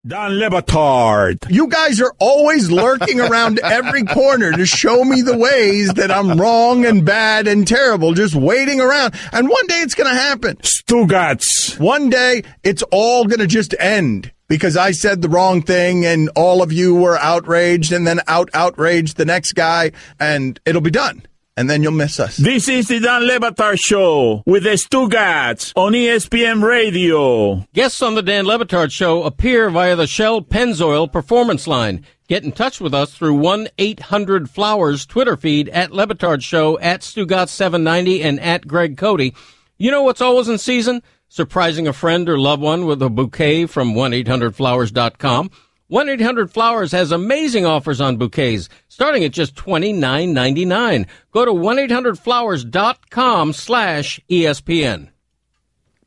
Don Lebatard. You guys are always lurking around every corner to show me the ways that I'm wrong and bad and terrible, just waiting around. And one day it's going to happen. Stugotz. One day it's all going to just end because I said the wrong thing and all of you were outraged and then outraged the next guy and it'll be done. And then you'll miss us. This is the Don Lebatard Show with the Stugotz on ESPN Radio. Guests on the Dan Lebatard Show appear via the Shell Pennzoil Performance Line. Get in touch with us through 1-800-Flowers Twitter feed at Lebatard Show, at Stugotz790, and at Greg Cote. You know what's always in season? Surprising a friend or loved one with a bouquet from 1-800-Flowers.com. 1-800-Flowers has amazing offers on bouquets, starting at just $29.99. Go to 1-800-Flowers.com/ESPN.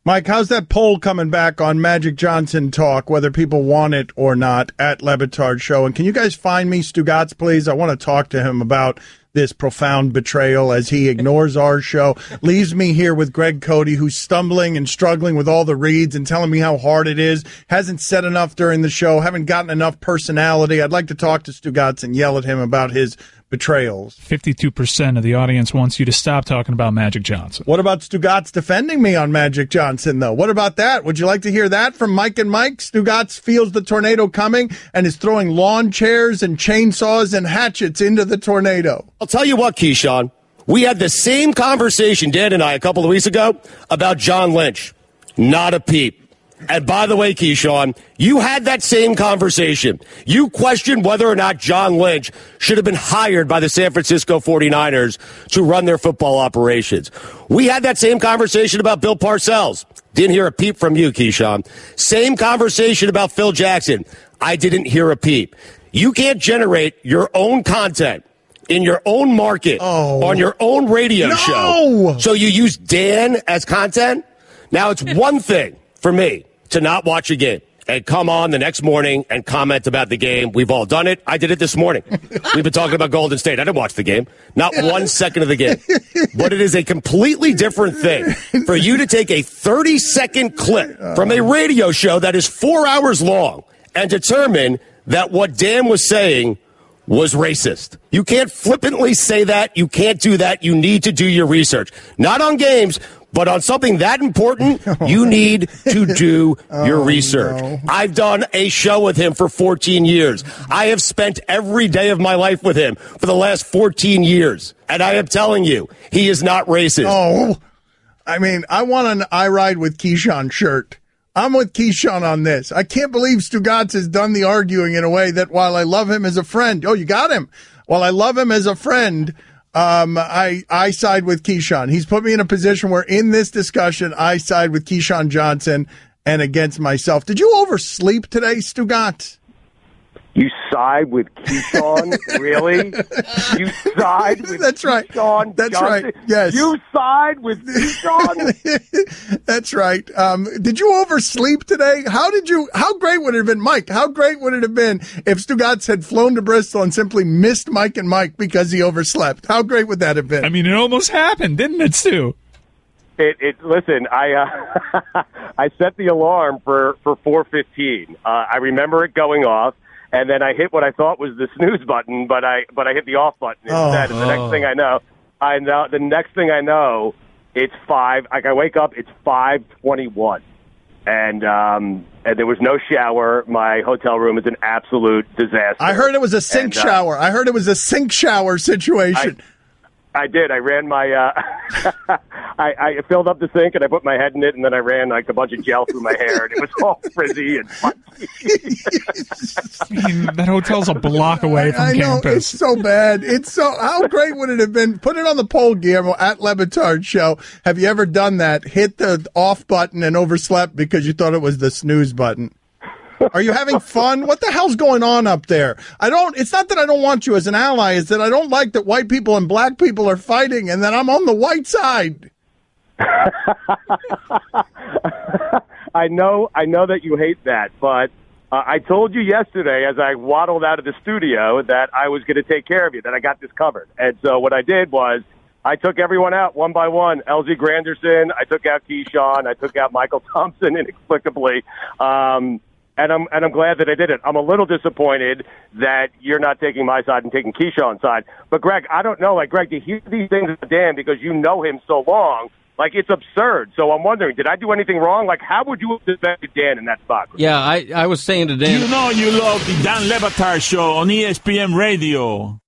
Mike, how's that poll coming back on Magic Johnson talk, whether people want it or not, at Lebatard Show? And can you guys find me Stugotz, please? I want to talk to him about this profound betrayal as he ignores our show, leaves me here with Greg Cote, who's stumbling and struggling with all the reads and telling me how hard it is, hasn't said enough during the show, haven't gotten enough personality. I'd like to talk to Stugotz and yell at him about his betrayals. 52% of the audience wants you to stop talking about Magic Johnson. What about Stugotz defending me on Magic Johnson, though? What about that? Would you like to hear that from Mike and Mike? Stugotz feels the tornado coming and is throwing lawn chairs and chainsaws and hatchets into the tornado. I'll tell you what, Keyshawn. We had the same conversation, Dan and I, a couple of weeks ago about John Lynch. Not a peep. And by the way, Keyshawn, you had that same conversation. You questioned whether or not John Lynch should have been hired by the San Francisco 49ers to run their football operations. We had that same conversation about Bill Parcells. Didn't hear a peep from you, Keyshawn. Same conversation about Phil Jackson. I didn't hear a peep. You can't generate your own content in your own market on your own radio show. So you use Dan as content? Now, it's one thing for me to not watch a game and come on the next morning and comment about the game. We've all done it. I did it this morning. We've been talking about Golden State. I didn't watch the game. Not 1 second of the game. But it is a completely different thing for you to take a 30-second clip from a radio show that is 4 hours long and determine that what Dan was saying was racist. You can't flippantly say that. You can't do that. You need to do your research. Not on games, but on something that important, you need to do your research. No. I've done a show with him for 14 years. I have spent every day of my life with him for the last 14 years. And I am telling you, he is not racist. Oh, I mean, I want an I Ride with Keyshawn shirt. I'm with Keyshawn on this. I can't believe Stugotz has done the arguing in a way that while I love him as a friend, you got him. While I love him as a friend, I side with Keyshawn. He's put me in a position where in this discussion, I side with Keyshawn Johnson and against myself. Did you oversleep today, Stugotz? You side with Keyshawn? Really? You side with Keyshawn That's Johnson? right. Yes. You side with Keyshawn? That's right. Did you oversleep today? How great would it have been, Mike? How great would it have been if Stugotz had flown to Bristol and simply missed Mike and Mike because he overslept? How great would that have been? I mean, it almost happened, didn't it, Stu? Listen, I set the alarm for 4:15. I remember it going off. And then I hit what I thought was the snooze button, but I hit the off button instead. And the next thing I know, it's 5. Like I wake up, it's 5:21, and there was no shower. My hotel room is an absolute disaster. I heard it was a sink shower. I heard it was a sink shower situation. I did. I ran my I filled up the sink and I put my head in it, and then I ran like a bunch of gel through my hair, and it was all frizzy and funky. I mean, that hotel's a block away from campus. It's so bad. How great would it have been? Put it on the poll, Guillermo, at Lebatard Show. Have you ever done that? Hit the off button and overslept because you thought it was the snooze button. Are you having fun? What the hell's going on up there? It's not that I don't want you as an ally. It's that I don't like that white people and black people are fighting and that I'm on the white side. I know that you hate that, but I told you yesterday as I waddled out of the studio that I was going to take care of you, that I got this covered. And so what I did was I took everyone out one by one. LZ Granderson, I took out Keyshawn, I took out Michael Thompson inexplicably. and I'm glad that I did it. I'm a little disappointed that you're not taking my side and taking Keyshawn's side. But Greg, I don't know. Like, Greg, to hear these things about Dan because you know him so long, like, it's absurd. So I'm wondering, did I do anything wrong? Like, how would you have defended Dan in that spot? Yeah, I was saying to Dan. You know you love the Dan Lebatard show on ESPN Radio.